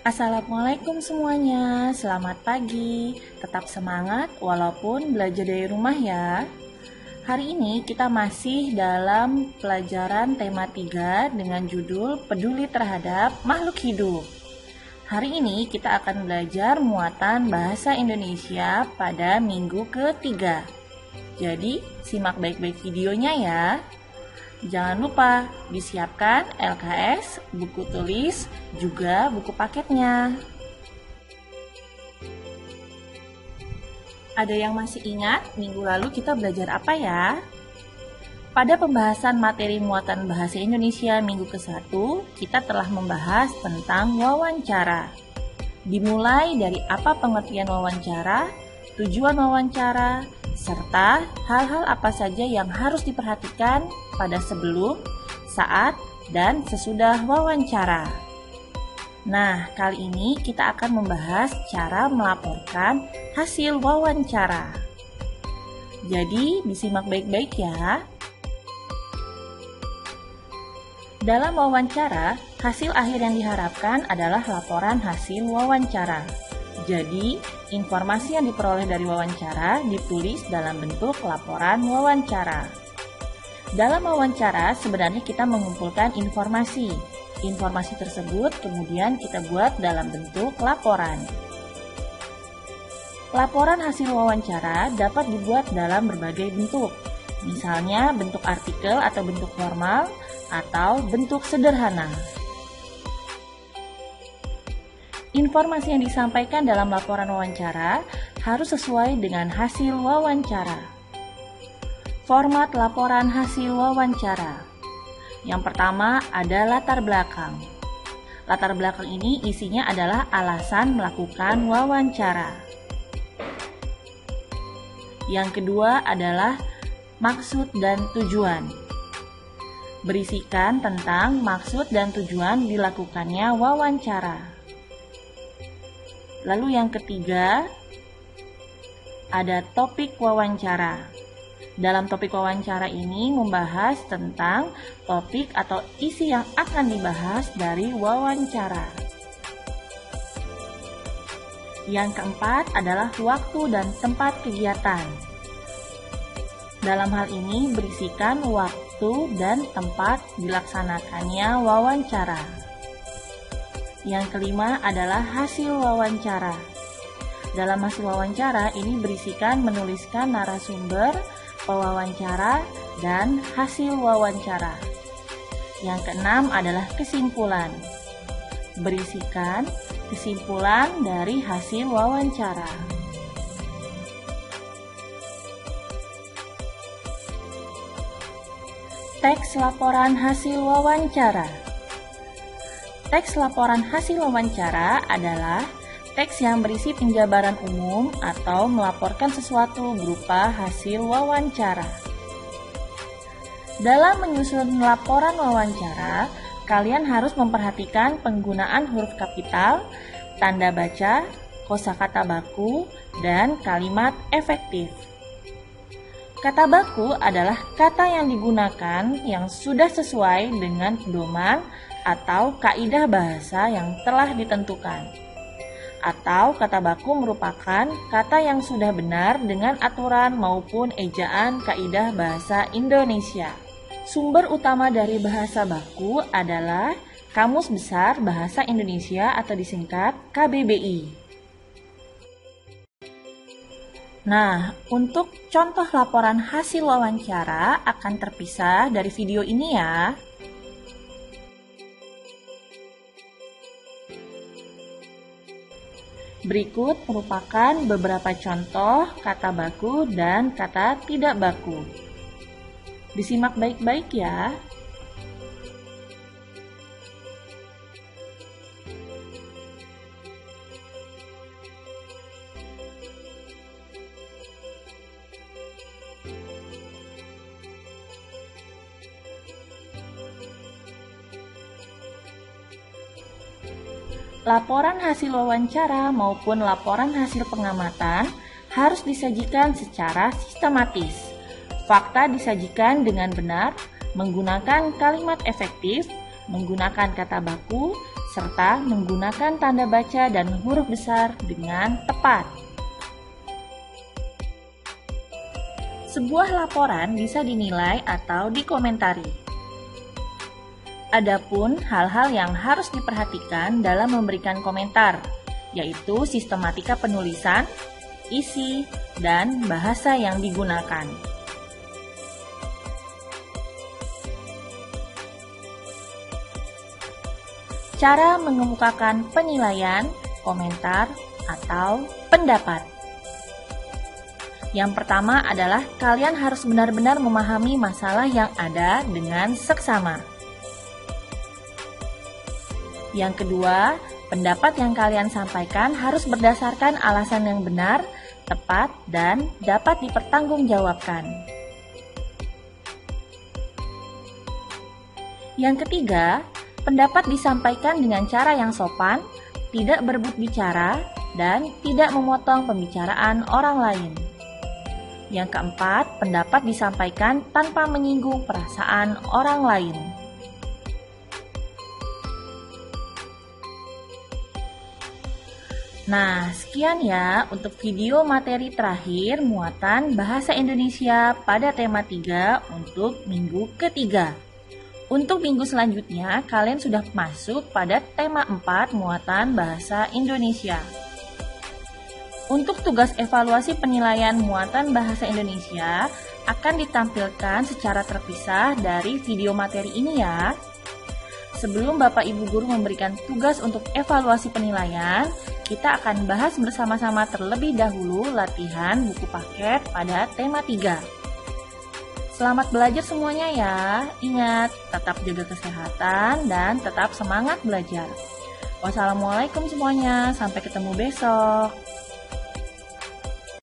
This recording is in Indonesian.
Assalamualaikum semuanya, selamat pagi. Tetap semangat walaupun belajar dari rumah ya. Hari ini kita masih dalam pelajaran tema 3 dengan judul Peduli Terhadap Makhluk Hidup. Hari ini kita akan belajar muatan bahasa Indonesia pada minggu ketiga. Jadi, simak baik-baik videonya ya. Jangan lupa disiapkan LKS, buku tulis, juga buku paketnya. Ada yang masih ingat minggu lalu kita belajar apa ya? Pada pembahasan materi muatan bahasa Indonesia minggu ke-1, kita telah membahas tentang wawancara. Dimulai dari apa pengertian wawancara, tujuan wawancara, serta hal-hal apa saja yang harus diperhatikan pada sebelum, saat, dan sesudah wawancara. Nah, kali ini kita akan membahas cara melaporkan hasil wawancara. Jadi, disimak baik-baik ya. Dalam wawancara, hasil akhir yang diharapkan adalah laporan hasil wawancara. Jadi, informasi yang diperoleh dari wawancara ditulis dalam bentuk laporan wawancara. Dalam wawancara, sebenarnya kita mengumpulkan informasi. Informasi tersebut kemudian kita buat dalam bentuk laporan. Laporan hasil wawancara dapat dibuat dalam berbagai bentuk. Misalnya bentuk artikel atau bentuk formal, atau bentuk sederhana. Informasi yang disampaikan dalam laporan wawancara harus sesuai dengan hasil wawancara. Format laporan hasil wawancara. Yang pertama ada latar belakang. Latar belakang ini isinya adalah alasan melakukan wawancara. Yang kedua adalah maksud dan tujuan. Berisikan tentang maksud dan tujuan dilakukannya wawancara. Lalu yang ketiga, ada topik wawancara. Dalam topik wawancara ini membahas tentang topik atau isi yang akan dibahas dari wawancara. Yang keempat adalah waktu dan tempat kegiatan. Dalam hal ini berisikan waktu dan tempat dilaksanakannya wawancara. Yang kelima adalah hasil wawancara. Dalam hasil wawancara ini berisikan menuliskan narasumber, pewawancara, dan hasil wawancara. Yang keenam adalah kesimpulan. Berisikan kesimpulan dari hasil wawancara. Teks laporan hasil wawancara. Teks laporan hasil wawancara adalah teks yang berisi penjabaran umum atau melaporkan sesuatu berupa hasil wawancara. Dalam menyusun laporan wawancara, kalian harus memperhatikan penggunaan huruf kapital, tanda baca, kosakata baku, dan kalimat efektif. Kata baku adalah kata yang digunakan yang sudah sesuai dengan pedoman atau kaidah bahasa yang telah ditentukan. Atau kata baku merupakan kata yang sudah benar dengan aturan maupun ejaan kaidah bahasa Indonesia. Sumber utama dari bahasa baku adalah Kamus Besar Bahasa Indonesia atau disingkat KBBI. Nah, untuk contoh laporan hasil wawancara akan terpisah dari video ini ya. Berikut merupakan beberapa contoh kata baku dan kata tidak baku. Disimak baik-baik ya. Laporan hasil wawancara maupun laporan hasil pengamatan harus disajikan secara sistematis. Fakta disajikan dengan benar, menggunakan kalimat efektif, menggunakan kata baku, serta menggunakan tanda baca dan huruf besar dengan tepat. Sebuah laporan bisa dinilai atau dikomentari. Adapun hal-hal yang harus diperhatikan dalam memberikan komentar, yaitu sistematika penulisan, isi, dan bahasa yang digunakan. Cara mengemukakan penilaian, komentar, atau pendapat. Yang pertama adalah kalian harus benar-benar memahami masalah yang ada dengan seksama. Yang kedua, pendapat yang kalian sampaikan harus berdasarkan alasan yang benar, tepat, dan dapat dipertanggungjawabkan. Yang ketiga, pendapat disampaikan dengan cara yang sopan, tidak berebut bicara, dan tidak memotong pembicaraan orang lain. Yang keempat, pendapat disampaikan tanpa menyinggung perasaan orang lain. Nah, sekian ya untuk video materi terakhir muatan Bahasa Indonesia pada tema 3 untuk minggu ketiga. Untuk minggu selanjutnya, kalian sudah masuk pada tema 4 muatan Bahasa Indonesia. Untuk tugas evaluasi penilaian muatan Bahasa Indonesia akan ditampilkan secara terpisah dari video materi ini ya. Sebelum Bapak Ibu Guru memberikan tugas untuk evaluasi penilaian, kita akan bahas bersama-sama terlebih dahulu latihan buku paket pada tema 3. Selamat belajar semuanya ya. Ingat, tetap jaga kesehatan dan tetap semangat belajar. Wassalamualaikum semuanya, sampai ketemu besok.